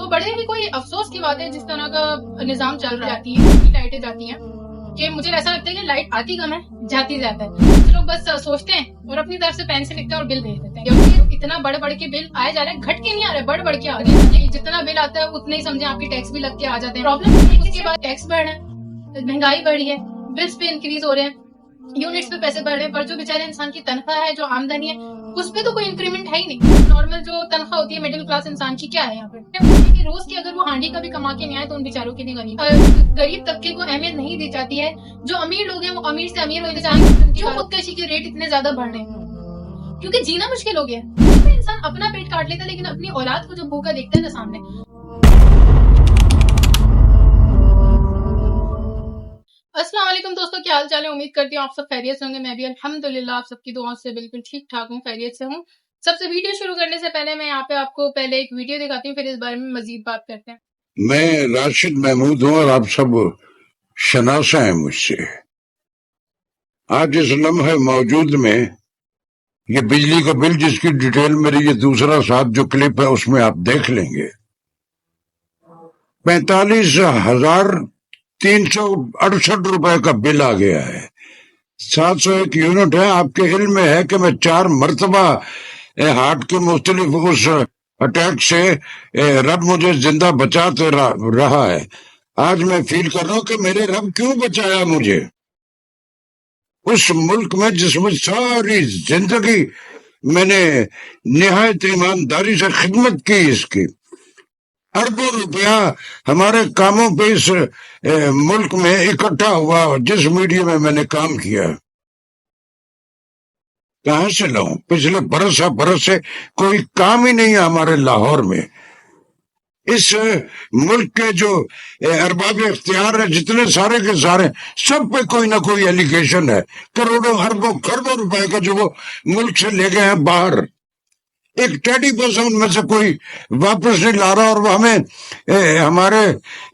بڑے ہی کوئی افسوس کی بات ہے جس طرح کا نظام چل رہا ہے، لائٹیں جاتی ہیں کہ مجھے ایسا لگتا ہے کہ لائٹ آتی کم ہے جاتی زیادہ ہے. کچھ لوگ بس سوچتے ہیں اور اپنی طرف سے پین سے لکھتے ہیں اور بل بھیج دیتے ہیں. کیونکہ اتنا بڑھ کے بل آئے جا رہے ہیں، گھٹ کے نہیں آ رہے، بڑھ کے آ رہے ہیں. جتنا بل آتا ہے اتنے ہی سمجھے آپ کی ٹیکس بھی لگ کے آ جاتے ہیں. پرابلم اس کے بعد ٹیکس بڑھ رہا ہے، مہنگائی بڑھی ہے، بلس پہ انکریز ہو رہے ہیں، یونٹس پہ پیسے بڑھ رہے ہیں، پر جو بیچارے انسان کی تنخواہ ہے، جو آمدنی ہے، اس پہ تو کوئی انکریمنٹ ہے ہی نہیں. نارمل جو تنخواہ ہوتی ہے مڈل کلاس انسان کی کیا ہے یہاں پہ؟ روز کی اگر وہ ہانڈی کا بھی کما کے نہیں آئے تو ان بیچاروں کے لیے غریب طبقے کو اہمیت نہیں دی جاتی ہے. جو امیر لوگ ہیں وہ امیر سے امیر ہوتے جائیں گے. کیوں خودکشی کے ریٹ اتنے زیادہ بڑھ رہے ہیں؟ کیونکہ جینا مشکل ہو گیا. انسان اپنا پیٹ کاٹ لیتا ہے لیکن اپنی اولاد کو جو بھوکا دیکھتا ہے نا سامنے. السلام علیکم دوستوں، کیا حال چال ہے؟ امید کرتی ہوں آپ سب خیریت سے ہوں گے. میں بھی الحمدللہ آپ سب کی دعاؤں سے بالکل ٹھیک ٹھاک ہوں، خیریت سے ہوں. سب سے ویڈیو شروع کرنے سے پہلے میں یہاں پہ آپ کو پہلے ایک ویڈیو دکھاتی ہوں، پھر اس بارے میں مزید بات کرتے ہیں. میں راشد محمود ہوں اور آپ سب شناسا ہیں مجھ سے. آج اس لمحے موجود میں یہ بجلی کا بل جس کی ڈیٹیل میری یہ دوسرا ساتھ جو کلپ ہے اس میں آپ دیکھ لیں گے. 45,368 روپے کا بل آ گیا ہے. 701 یونٹ ہے. آپ کے علم میں ہے کہ میں 4 مرتبہ ہارٹ کے مختلف اس اٹیک سے رب مجھے زندہ بچاتے رہا ہے. آج میں فیل کر رہا ہوں کہ میرے رب کیوں بچایا مجھے. اس ملک میں جس میں ساری زندگی میں نے نہایت ایمانداری سے خدمت کی، اس کی اربوں روپیہ ہمارے کاموں پہ اس ملک میں اکٹھا ہوا. جس میڈیا میں نے کام کیا کہاں سے لاؤں؟ پچھلے برس سے کوئی کام ہی نہیں ہے ہمارے لاہور میں. اس ملک کے جو ارباب اختیار ہیں جتنے سارے کے سارے، سب پہ کوئی نہ کوئی ایلیگیشن ہے. کروڑوں اربوں خربوں روپے کا جو وہ ملک سے لے گئے ہیں باہر، ایک 30% میں سے کوئی واپس نہیں لا رہا. اور وہ ہمیں ہمارے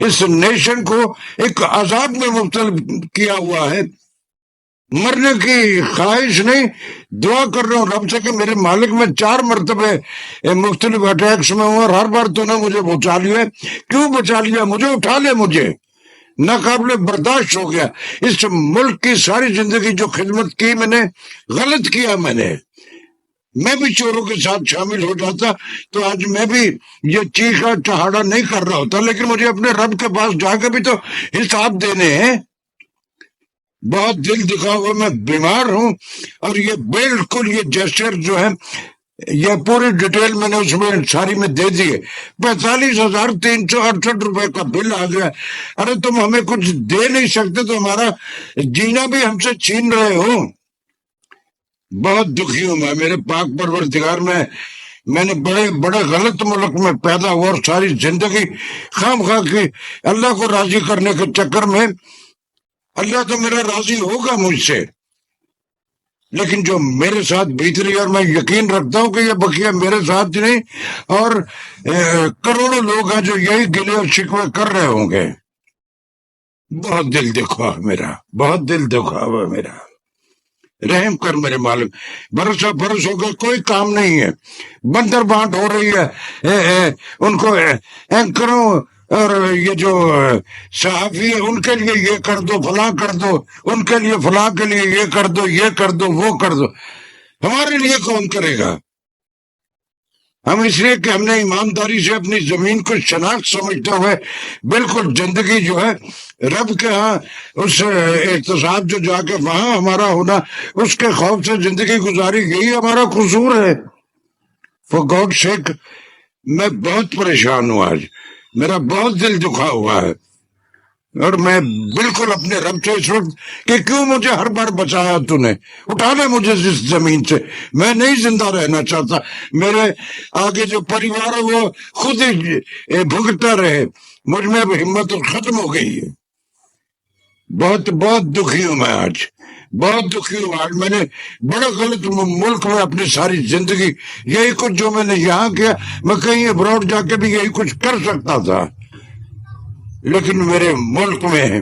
اس نیشن کو ایک عذاب میں مبتلا کیا ہوا ہے. مرنے کی خواہش نہیں، دعا کر رہا ہوں رب سے کہ میرے مالک میں 4 مرتبہ مختلف اٹیکس میں ہوں اور ہر بار تو نے مجھے بچا لیا. کیوں بچا لیا؟ مجھے اٹھا لے. مجھے ناقابل برداشت ہو گیا. اس ملک کی ساری زندگی جو خدمت کی میں نے، غلط کیا میں بھی چوروں کے ساتھ شامل ہو جاتا تو آج میں بھی یہ چیخا چہاڑا نہیں کر رہا ہوتا. لیکن مجھے اپنے رب کے پاس جا کے بھی تو حساب دینے ہیں. بہت دل دکھا ہوا میں بیمار ہوں. اور یہ بالکل یہ جیسچر جو ہے یہ پوری ڈیٹیل میں نے اس میں ساری میں دے دی ہے. 45,368 روپے کا بل آ گیا. ارے تم ہمیں کچھ دے نہیں سکتے تو ہمارا جینا بھی ہم سے چھین رہے ہو. بہت دکھی ہوں میں. میرے پاک پروردگار میں نے بڑے غلط ملک میں پیدا ہوا اور ساری زندگی خام خواہ کی اللہ کو راضی کرنے کے چکر میں. اللہ تو میرا راضی ہوگا مجھ سے، لیکن جو میرے ساتھ بیت رہی ہے، اور میں یقین رکھتا ہوں کہ یہ بقیہ میرے ساتھ نہیں اور کروڑوں لوگ ہیں جو یہی گلے اور شکوے کر رہے ہوں گے. بہت دل دکھا میرا، بہت دل دکھا ہوا میرا. رحم کر میرے مالک. برس ہو گئے کوئی کام نہیں ہے. بندر بانٹ ہو رہی ہے ان کو اینکروں اور یہ جو صحافی ہے ان کے لیے یہ کر دو، فلاں کر دو، ان کے لیے فلاں کے لیے یہ کر دو، یہ کر دو، وہ کر دو. ہمارے لیے کون کرے گا؟ ہم اس لیے کہ ہم نے ایمانداری سے اپنی زمین کو شناخت سمجھتے ہوئے بالکل زندگی جو ہے رب کے ہاں اس احتساب جو جا کے وہاں ہمارا ہونا، اس کے خوف سے زندگی گزاری. یہی ہمارا قصور ہے. فار گاڈ سیک میں بہت پریشان ہوں. آج میرا بہت دل دکھا ہوا ہے اور میں بالکل اپنے رب سے اس وقت کہ کیوں مجھے ہر بار بچایا تو نے. اٹھا لے مجھے اس زمین سے. میں نہیں زندہ رہنا چاہتا. میرے آگے جو پریوار ہے وہ خود ہی بھگتتا رہے. مجھ میں اب ہمت ختم ہو گئی ہے. بہت دکھی ہوں میں آج. بہت دکھی ہوں آج. میں نے بڑا غلط ملک میں اپنی ساری زندگی یہی کچھ جو میں نے یہاں کیا، میں کہیں ابراڈ جا کے بھی یہی کچھ کر سکتا تھا. لیکن میرے ملک میں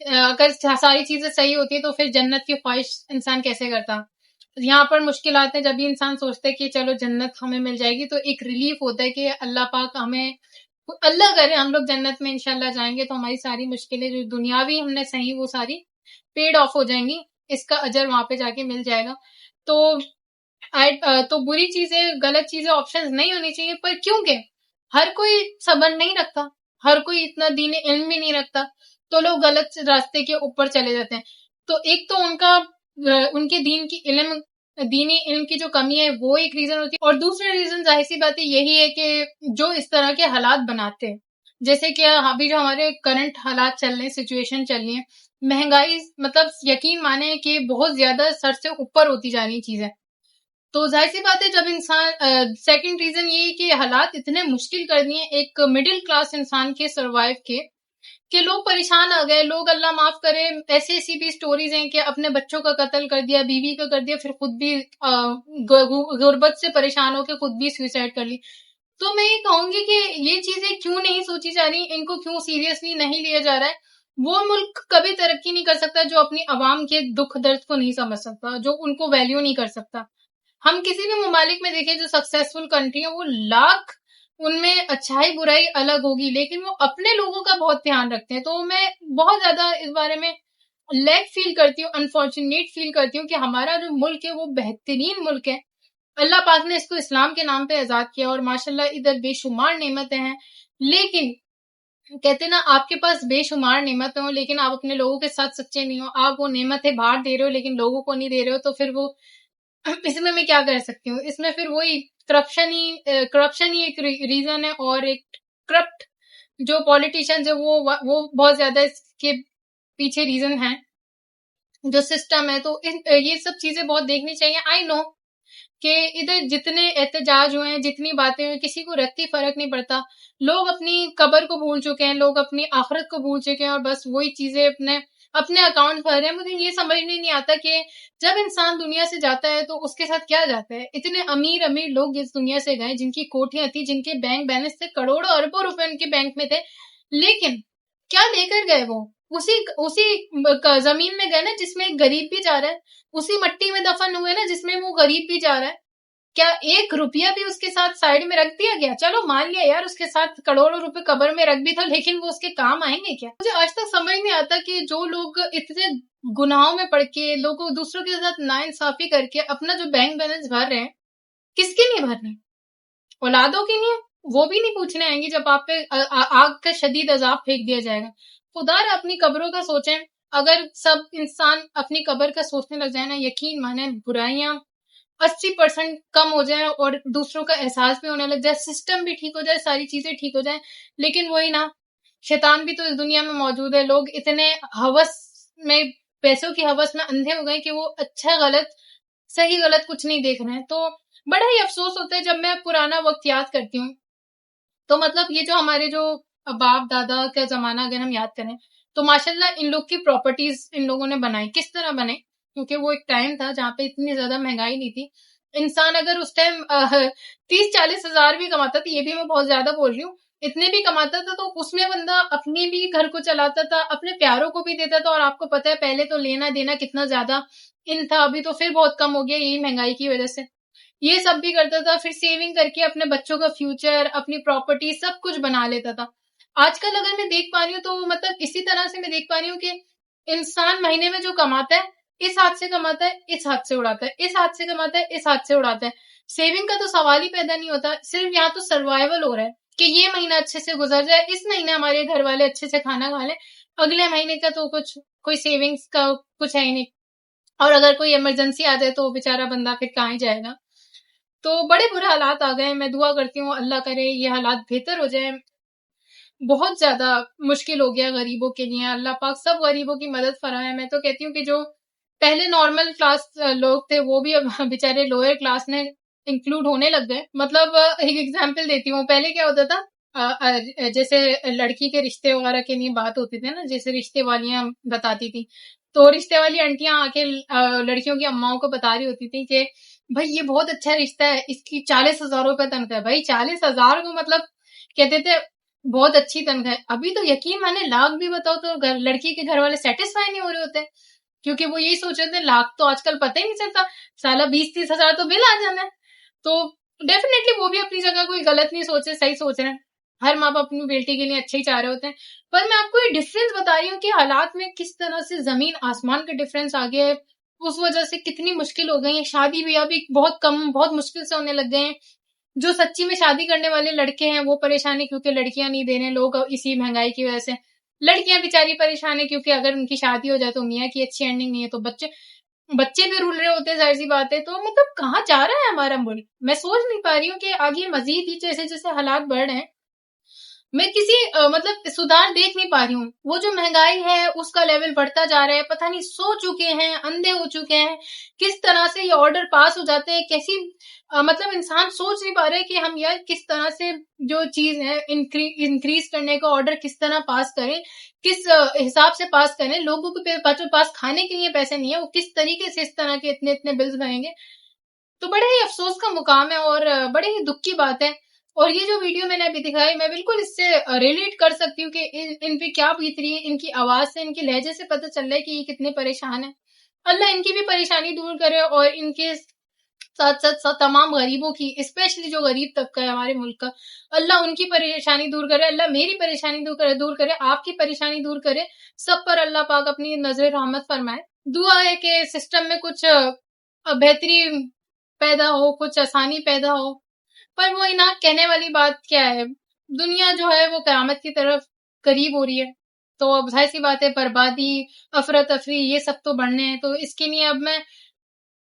اگر ساری چیزیں صحیح ہوتی ہے تو پھر جنت کی خواہش انسان کیسے کرتا. یہاں پر مشکلات ہیں. جب بھی انسان سوچتا ہے کہ چلو جنت ہمیں مل جائے گی تو ایک ریلیف ہوتا ہے کہ اللہ پاک ہمیں, اللہ کرے ہم لوگ جنت میں انشاءاللہ جائیں گے تو ہماری ساری مشکلیں جو دنیاوی ہم نے سہی وہ ساری پیڈ آف ہو جائیں گی, اس کا اجر وہاں پہ جا کے مل جائے گا. تو بری چیزیں, غلط چیزیں آپشن نہیں ہونی چاہیے, پر کیونکہ ہر کوئی صبر نہیں رکھتا, ہر کوئی اتنا دین علم بھی نہیں رکھتا, تو لوگ غلط راستے کے اوپر چلے جاتے ہیں. تو ایک تو ان کے دینی علم کی جو کمی ہے وہ ایک ریزن ہوتی ہے, اور دوسرا ریزن ظاہر سی بات ہے یہی ہے کہ جو اس طرح کے حالات بناتے ہیں, جیسے کہ ابھی جو ہمارے کرنٹ حالات چل رہے ہیں, سچویشن چل رہی ہے, مہنگائی, مطلب یقین مانے کہ بہت زیادہ سر سے اوپر ہوتی جا رہی چیزیں. تو ظاہر سی بات ہے جب انسان, سیکنڈ ریزن یہ ہے کہ حالات اتنے مشکل کر دیے ایک مڈل کلاس انسان کے سروائیو کے, کہ لوگ پریشان آ گئے. لوگ اللہ معاف کرے ایسی بھی سٹوریز ہیں کہ اپنے بچوں کا قتل کر دیا, بیوی کا کر دیا, پھر خود بھی غربت سے پریشان ہو کے خود بھی سوئسائڈ کر لی. تو میں یہ کہوں گی کہ یہ چیزیں کیوں نہیں سوچی جا رہی, ان کو کیوں سیریسلی نہیں لیا جا رہا ہے. وہ ملک کبھی ترقی نہیں کر سکتا جو اپنی عوام کے دکھ درد کو نہیں سمجھ سکتا, جو ان کو ویلیو نہیں کر سکتا. ہم کسی بھی ممالک میں دیکھیں جو سکسیسفل کنٹری ہیں, وہ لاکھ ان میں اچھائی برائی الگ ہوگی لیکن وہ اپنے لوگوں کا بہت دھیان رکھتے ہیں. تو میں بہت زیادہ اس بارے میں لیک فیل کرتی ہوں, انفارچونیٹ فیل کرتی ہوں کہ ہمارا جو ملک ہے وہ بہترین ملک ہے. اللہ پاک نے اس کو اسلام کے نام پہ آزاد کیا, اور ماشاءاللہ ادھر بے شمار نعمتیں ہیں. لیکن کہتے نا, آپ کے پاس بے شمار نعمتیں ہوں لیکن آپ اپنے لوگوں کے ساتھ سچے نہیں ہو, آپ وہ نعمتیں باہر دے رہے ہو لیکن لوگوں کو نہیں دے رہے ہو, تو پھر وہ اس میں کیا کر سکتی ہوں. اس میں پھر وہی کرپشن ہی ایک ریزن ہے, اور ایک کرپٹ جو پولیٹیشنز ہے وہ بہت زیادہ اس کے پیچھے ریزن ہیں, جو سسٹم ہے. تو یہ سب چیزیں بہت دیکھنی چاہیے. آئی نو کہ ادھر جتنے احتجاج ہوئے ہیں, جتنی باتیں ہوئی, کسی کو رتی فرق نہیں پڑتا. لوگ اپنی قبر کو بھول چکے ہیں, لوگ اپنی آخرت کو بھول چکے ہیں, اور بس وہی چیزیں اپنے اکاؤنٹ بھر رہے ہیں. مجھے یہ سمجھ میں نہیں آتا کہ جب انسان دنیا سے جاتا ہے تو اس کے ساتھ کیا جاتا ہے. اتنے امیر لوگ اس دنیا سے گئے جن کی کوٹیاں تھی, جن کے بینک بیلنس تھے, کروڑوں اربوں روپے ان کے بینک میں تھے, لیکن کیا لے کر گئے؟ وہ اسی زمین میں گئے نا جس میں ایک غریب بھی جا رہا ہے, اسی مٹی میں دفن ہوئے نا جس میں وہ غریب بھی جا رہا ہے. کیا ایک روپیہ بھی اس کے ساتھ سائڈ میں رکھ دیا گیا؟ چلو مان لیا یار اس کے ساتھ کروڑوں روپے قبر میں رکھ بھی تھا, لیکن وہ اس کے کام آئیں گے کیا؟ مجھے آج تک سمجھ نہیں آتا کہ جو لوگ اتنے گناہوں میں پڑ کے, لوگوں دوسروں کے ساتھ ناانصافی کر کے اپنا جو بینک بیلنس بھر رہے ہیں, کس کے لیے بھر رہے ہیں؟ اولادوں کے لیے؟ وہ بھی نہیں پوچھنے آئیں گے جب آپ پہ آگ کا شدید عذاب پھینک دیا جائے گا. خدا رہا اپنی قبروں کا سوچیں. اگر سب انسان اپنی قبر کا سوچنے لگ جائے نا, یقین مانیں برائیاں 80% کم ہو جائیں اور دوسروں کا احساس بھی ہونے لگ جائے, سسٹم بھی ٹھیک ہو جائے, ساری چیزیں ٹھیک ہو جائیں. لیکن وہی نا, شیطان بھی تو اس دنیا میں موجود ہے. لوگ اتنے ہوس میں, پیسوں کی ہوس میں اندھے ہو گئے کہ وہ اچھا غلط, صحیح غلط کچھ نہیں دیکھ رہے ہیں. تو بڑا ہی افسوس ہوتا ہے جب میں پرانا وقت یاد کرتی ہوں. تو مطلب یہ جو ہمارے جو باپ دادا کا زمانہ اگر ہم یاد کریں تو ماشاءاللہ ان لوگ کی پراپرٹیز ان لوگوں نے بنائی. کس طرح بنے؟ کیونکہ وہ ایک ٹائم تھا جہاں پہ اتنی زیادہ مہنگائی نہیں تھی. انسان اگر اس ٹائم 30-40 ہزار بھی کماتا تھا, یہ بھی میں بہت زیادہ بول رہی ہوں, اتنے بھی کماتا تھا تو اس میں بندہ اپنے بھی گھر کو چلاتا تھا, اپنے پیاروں کو بھی دیتا تھا. اور آپ کو پتا ہے پہلے تو لینا دینا کتنا زیادہ ان تھا, ابھی تو پھر بہت کم ہو گیا یہی مہنگائی کی وجہ سے. یہ سب بھی کرتا تھا, پھر سیونگ کر کے اپنے بچوں کا فیوچر, اپنی پراپرٹی سب کچھ بنا لیتا تھا. آج کل اگر میں دیکھ پا رہی ہوں تو مطلب اسی طرح سے میں دیکھ پا رہی ہوں کہ انسان مہینے میں جو کماتا ہے, اس ہاتھ سے کماتا ہے, اس ہاتھ سے اڑاتا ہے, اس ہاتھ سے کماتا ہے, اس ہاتھ سے اڑاتا ہے. سیونگ کا تو سوال ہی پیدا نہیں ہوتا. صرف یہاں تو سروائیول ہو رہا ہے کہ یہ مہینہ اچھے سے گزر جائے, اس مہینے ہمارے گھر والے اچھے سے کھانا کھا لیں, اگلے مہینے کا تو کوئی سیونگز کا کچھ ہے ہی نہیں. اور اگر کوئی ایمرجنسی آ جائے تو بیچارہ بندہ پھر کہاں ہی جائے گا. تو بڑے برے حالات آ گئے. میں دعا کرتی ہوں اللہ کرے یہ حالات بہتر ہو جائے. بہت زیادہ مشکل ہو گیا غریبوں کے لیے. اللہ پاک سب غریبوں کی مدد فرمائے. میں تو کہتی ہوں کہ جو پہلے نارمل کلاس لوگ تھے وہ بھی اب بیچارے لوئر کلاس میں انکلوڈ ہونے لگ گئے. مطلب ایک ایگزامپل دیتی ہوں. پہلے کیا ہوتا تھا, جیسے لڑکی کے رشتے وغیرہ کے لیے بات ہوتی تھی نا, جیسے رشتے والیاں بتاتی تھی, تو رشتے والی آنٹیاں آ کے لڑکیوں کی اماؤں کو بتا رہی ہوتی تھی کہ بھائی یہ بہت اچھا رشتہ ہے, اس کی 40,000 روپے تنخواہ ہے. بھائی 40,000 کو مطلب کہتے تھے بہت اچھی تنخواہ ہے. ابھی تو یقین مانے لاکھ بھی بتاؤ تو لڑکی کے گھر والے سیٹسفائی نہیں ہو رہے ہوتے, کیونکہ وہ یہی سوچ رہے تھے لاکھ تو آج کل پتہ ہی نہیں چلتا, سالہ 20-30 ہزار تو بل آ جانا ہے. تو ڈیفینیٹلی وہ بھی اپنی جگہ کوئی غلط نہیں سوچ رہے, صحیح سوچ رہے ہیں. ہر ماں باپ اپنی بیٹی کے لیے اچھا ہی چاہ رہے ہوتے ہیں. پر میں آپ کو یہ ڈفرینس بتا رہی ہوں کہ حالات میں کس طرح سے زمین آسمان کا ڈفرینس آ گیا ہے. اس وجہ سے کتنی مشکل ہو گئی ہے, شادی بھی ابھی بہت کم, بہت مشکل سے ہونے لگ گئے ہیں. جو سچی میں شادی کرنے والے لڑکے ہیں وہ پریشانی کیونکہ لڑکیاں نہیں دے رہے لوگ اسی مہنگائی کی وجہ سے. لڑکیاں بیچاری پریشان ہیں کیونکہ اگر ان کی شادی ہو جائے تو میاں کی اچھی ارننگ نہیں ہے, تو بچے بھی رول رہے ہوتے ہیں, ظاہر سی بات ہے. تو مطلب کہاں جا رہا ہے ہمارا ملک, میں سوچ نہیں پا رہی ہوں کہ آگے مزید ہی جیسے جیسے حالات بڑھ رہے ہیں میں کسی مطلب سدھار دیکھ نہیں پا رہی ہوں. وہ جو مہنگائی ہے اس کا لیول بڑھتا جا رہا ہے, پتہ نہیں سو چکے ہیں, اندھے ہو چکے ہیں. کس طرح سے یہ آرڈر پاس ہو جاتے ہیں, کیسی مطلب انسان سوچ نہیں پا رہے کہ ہم یار کس طرح سے جو چیز ہے انکریز کرنے کا آرڈر کس طرح پاس کریں, کس حساب سے پاس کریں. لوگوں کے پاس کھانے کے لیے پیسے نہیں ہیں, وہ کس طریقے سے اس طرح کے اتنے بلز بنیں گے. تو بڑے ہی افسوس کا مقام ہے اور بڑے ہی دکھ کی بات ہے. اور یہ جو ویڈیو میں نے ابھی دکھائی میں بالکل اس سے ریلیٹ کر سکتی ہوں کہ ان پہ کیا بیت رہی ہے. ان کی آواز سے, ان کی لہجے سے پتہ چل رہا ہے کہ یہ کتنے پریشان ہیں. اللہ ان کی بھی پریشانی دور کرے اور ان کے ساتھ ساتھ تمام غریبوں کی, اسپیشلی جو غریب طبقہ ہے ہمارے ملک کا, اللہ ان کی پریشانی دور کرے. اللہ میری پریشانی دور کرے, آپ کی پریشانی دور کرے. سب پر اللہ پاک اپنی نظر رحمت فرمائے. دعا ہے کہ سسٹم میں کچھ بہتری پیدا ہو, کچھ آسانی پیدا ہو. پر وہ نا کہنے والی بات کیا ہے, دنیا جو ہے وہ قیامت کی طرف قریب ہو رہی ہے. تو اب ظاہر سی بات ہے بربادی, افراتفری, یہ سب تو بڑھنے ہیں. تو اس کے لیے اب میں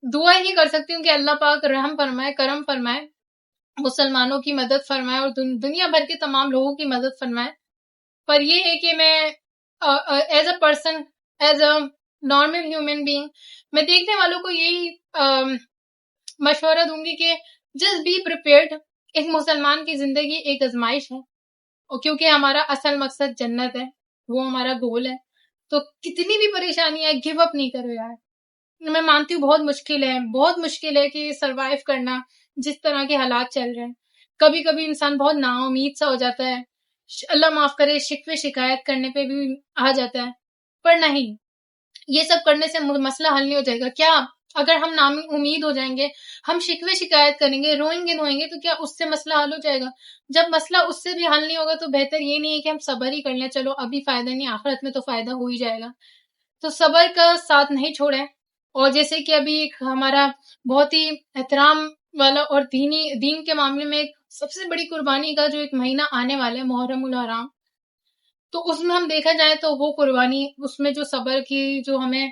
دعا ہی کر سکتی ہوں کہ اللہ پاک رحم فرمائے, کرم فرمائے, مسلمانوں کی مدد فرمائے اور دنیا بھر کے تمام لوگوں کی مدد فرمائے. پر یہ ہے کہ میں as a person, as a normal human being, میں دیکھنے والوں کو یہی مشورہ دوں گی کہ جسٹ بی پریپیئرڈ. ایک مسلمان کی زندگی ایک آزمائش ہے, اور کیونکہ ہمارا اصل مقصد جنت ہے, وہ ہمارا گول ہے. تو کتنی بھی پریشانی ہے گیو اپ نہیں کرو یار. میں مانتی ہوں بہت مشکل ہے کہ سروائیو کرنا جس طرح کے حالات چل رہے ہیں. کبھی کبھی انسان بہت نا امید سا ہو جاتا ہے, اللہ معاف کرے, شکوے شکایت کرنے پہ بھی آ جاتا ہے. پر نہیں, یہ سب کرنے سے مسئلہ حل نہیں ہو جائے گا. کیا اگر ہم نا امید ہو جائیں گے, ہم شکوے شکایت کریں گے, روئیں گے, تو کیا اس سے مسئلہ حل ہو جائے گا؟ جب مسئلہ اس سے بھی حل نہیں ہوگا تو بہتر یہ نہیں ہے کہ ہم صبر ہی کر لیں, چلو ابھی فائدہ نہیں, آخرت میں تو فائدہ ہو ہی جائے گا. تو صبر کا ساتھ نہیں چھوڑیں. اور جیسے کہ ابھی ہمارا بہت ہی احترام والا اور دین کے معاملے میں سب سے بڑی قربانی کا جو ایک مہینہ آنے والا ہے, محرم الحرام, تو اس میں ہم دیکھا جائے تو وہ قربانی, اس میں جو صبر کی جو ہمیں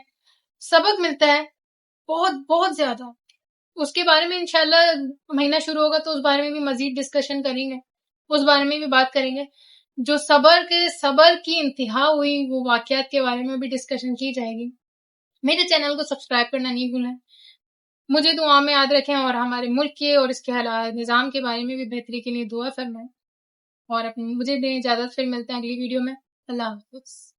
سبق ملتا ہے بہت بہت زیادہ, اس کے بارے میں انشاءاللہ مہینہ شروع ہوگا تو اس بارے میں بھی مزید ڈسکشن کریں گے, اس بارے میں بھی بات کریں گے. جو صبر کی انتہا ہوئی وہ واقعات کے بارے میں بھی ڈسکشن کی جائے گی. میرے چینل کو سبسکرائب کرنا نہیں بھولیں. مجھے دعا میں یاد رکھیں اور ہمارے ملک کے اور اس کے حالات نظام کے بارے میں بھی بہتری کے لیے دعا فرمائیں. اور مجھے دیں اجازت, پھر ملتے ہیں اگلی ویڈیو میں. اللہ حافظ.